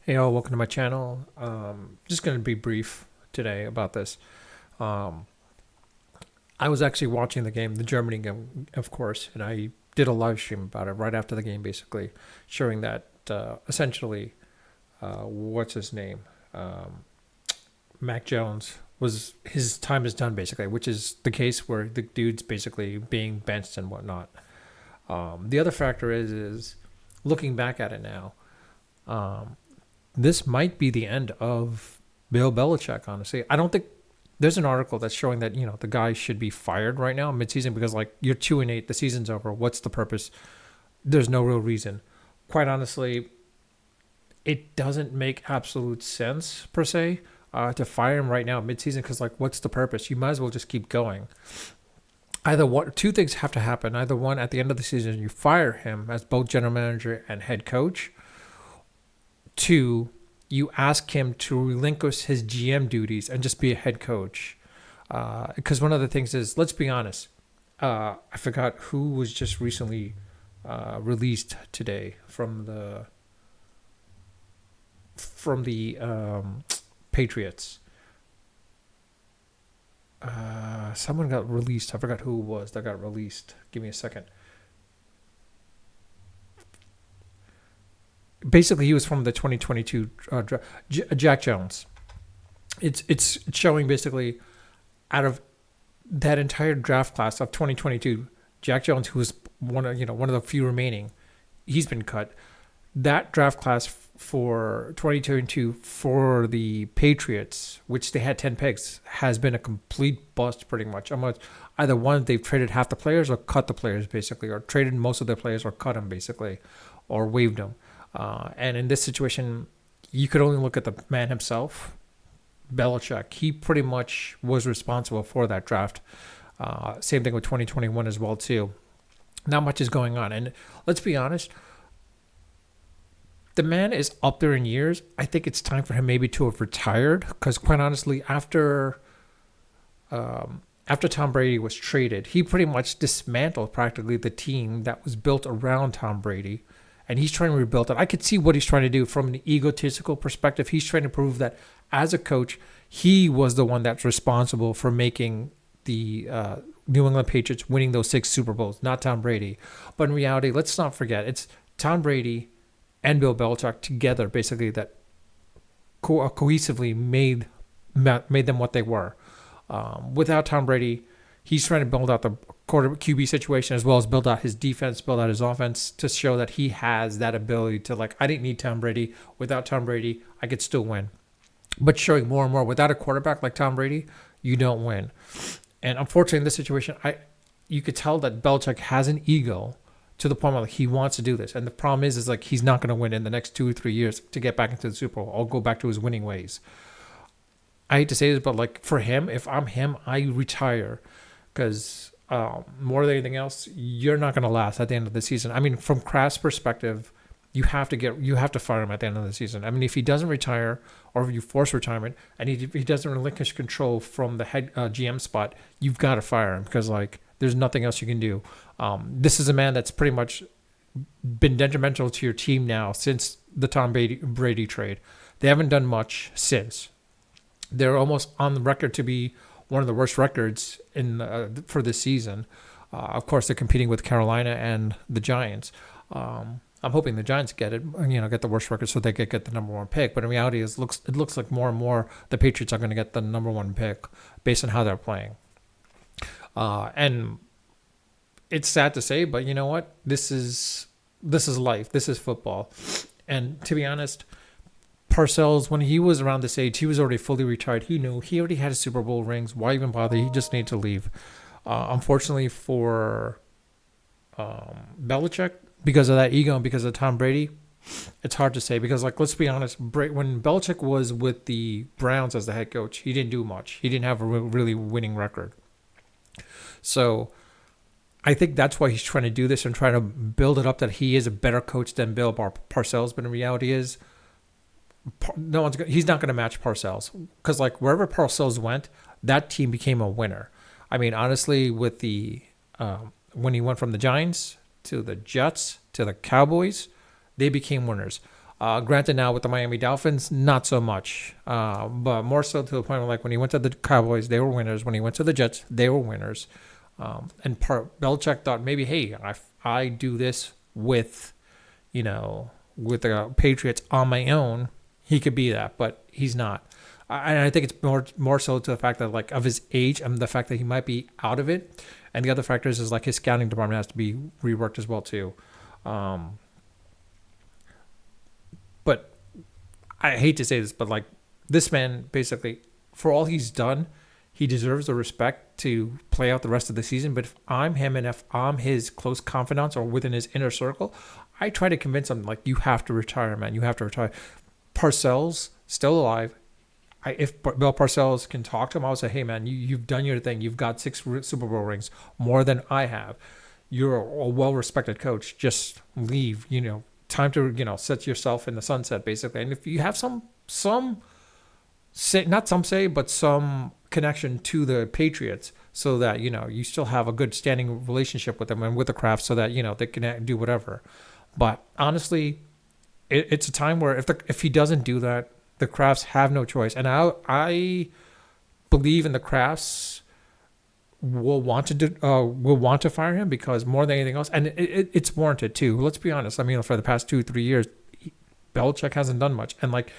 Hey all, welcome to my channel. Just going to be brief today about this. Um, I was actually watching the game, the Germany game, of course, and I did a live stream about it right after the game, basically showing that essentially, what's his name, Mac Jones was his time is done basically, which is the case where the dude's basically being benched and whatnot. The other factor is looking back at it now. Um, this might be the end of Bill Belichick. Honestly, I don't think there's an article that's showing that the guy should be fired right now midseason because like you're 2-8, the season's over. What's the purpose? There's no real reason. Quite honestly, it doesn't make absolute sense per se to fire him right now midseason because like what's the purpose? You might as well just keep going. Either one, two things have to happen. Either one, at the end of the season, you fire him as both general manager and head coach. Two, you ask him to relinquish his GM duties and just be a head coach. Because one of the things is, let's be honest, I forgot who was just recently released today from the Patriots. Someone got released. I forgot who it was that got released. Give me a second. Basically, he was from the 2022 Jack Jones. It's showing basically out of that entire draft class of 2022, Jack Jones, who was one of the few remaining, he's been cut. That draft class for 2022 for the Patriots, which they had 10 picks, has been a complete bust pretty much. Either one, they've traded half the players or cut the players basically, or traded most of their players or cut them basically, or waived them. And in this situation, you could only look at the man himself, Belichick. He pretty much was responsible for that draft. Same thing with 2021 as well too. Not much is going on, and let's be honest, the man is up there in years. I think it's time for him maybe to have retired because, quite honestly, after Tom Brady was traded, he pretty much dismantled practically the team that was built around Tom Brady. And he's trying to rebuild it. I could see what he's trying to do from an egotistical perspective. He's trying to prove that as a coach, he was the one that's responsible for making the New England Patriots winning those 6 Super Bowls, not Tom Brady. But in reality, let's not forget, it's Tom Brady and Bill Belichick together, basically, that cohesively made them what they were. Without Tom Brady, he's trying to build out the quarter QB situation as well as build out his defense, build out his offense to show that he has that ability to like, I didn't need Tom Brady. Without Tom Brady, I could still win. But showing more and more without a quarterback like Tom Brady, you don't win. And unfortunately, in this situation, you could tell that Belichick has an ego to the point where like, he wants to do this. And the problem is like he's not going to win in the next 2 or 3 years to get back into the Super Bowl or go back to his winning ways. I hate to say this, but like for him, if I'm him, I retire because more than anything else, you're not going to last at the end of the season. I mean, from Krafts' perspective, you have to fire him at the end of the season. I mean, if he doesn't retire or if you force retirement and he doesn't relinquish control from the head GM spot, you've got to fire him because like there's nothing else you can do. This is a man that's pretty much been detrimental to your team now since the Tom Brady trade. They haven't done much since. They're almost on the record to be one of the worst records for this season. Of course, they're competing with Carolina and the Giants. I'm hoping the Giants get the worst record so they could get the number 1 pick. But in reality, it looks like more and more the Patriots are going to get the number 1 pick based on how they're playing. And it's sad to say, but you know what? This is life. This is football. And to be honest, Parcells, when he was around this age, he was already fully retired. He knew he already had his Super Bowl rings. Why even bother? He just needed to leave. Unfortunately for Belichick, because of that ego and because of Tom Brady, it's hard to say. Because, like, let's be honest, when Belichick was with the Browns as the head coach, he didn't do much. He didn't have a really winning record. So I think that's why he's trying to do this and trying to build it up that he is a better coach than Bill Parcells. But in reality is, he's not going to match Parcells because like wherever Parcells went, that team became a winner. I mean, honestly, with the when he went from the Giants to the Jets to the Cowboys, they became winners. Granted, now with the Miami Dolphins, not so much, but more so to the point where, like, when he went to the Cowboys, they were winners. When he went to the Jets, they were winners. Belichick thought maybe, hey, I do this with, with the Patriots on my own, he could be that, but he's not. And I think it's more so to the fact that, like, of his age and the fact that he might be out of it. And the other factors is, like, his scouting department has to be reworked as well too. But I hate to say this, but, like, this man basically, for all he's done, he deserves the respect to play out the rest of the season. But if I'm him and if I'm his close confidant or within his inner circle, I try to convince him, like, you have to retire, man. You have to retire. Parcells, still alive. If Bill Parcells can talk to him, I would say, hey, man, you've done your thing. You've got 6 Super Bowl rings, more than I have. You're a well-respected coach. Just leave, time to, set yourself in the sunset, basically. And if you have some say, not some say, but some connection to the Patriots, so that, you still have a good standing relationship with them and with the Krafts, so that, they can do whatever. But honestly, it's a time where if he doesn't do that, the Krafts have no choice. And I believe in the Krafts will want to fire him, because more than anything else, and it's warranted too. Let's be honest. I mean, for the past 2-3 years, Belichick hasn't done much. And, like,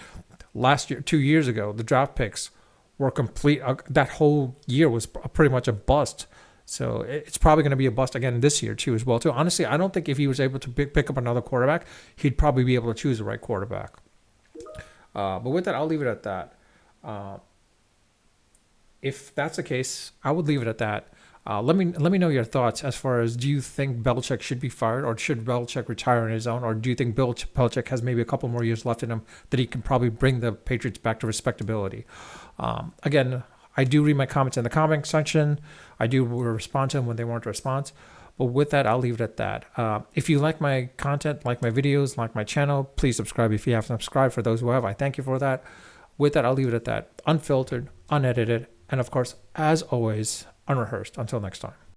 last year, 2 years ago, the draft picks were complete. That whole year was pretty much a bust. So it's probably going to be a bust again this year too, as well too. Honestly, I don't think if he was able to pick up another quarterback, he'd probably be able to choose the right quarterback. But with that, I'll leave it at that. If that's the case, I would leave it at that. Let me know your thoughts as far as, do you think Belichick should be fired, or should Belichick retire on his own, or do you think Bill Belichick has maybe a couple more years left in him that he can probably bring the Patriots back to respectability? Again, I do read my comments in the comment section. I do respond to them when they want a response. But with that, I'll leave it at that. If you like my content, like my videos, like my channel, please subscribe if you haven't subscribed. For those who have, I thank you for that. With that, I'll leave it at that. Unfiltered, unedited, and of course, as always, unrehearsed. Until next time.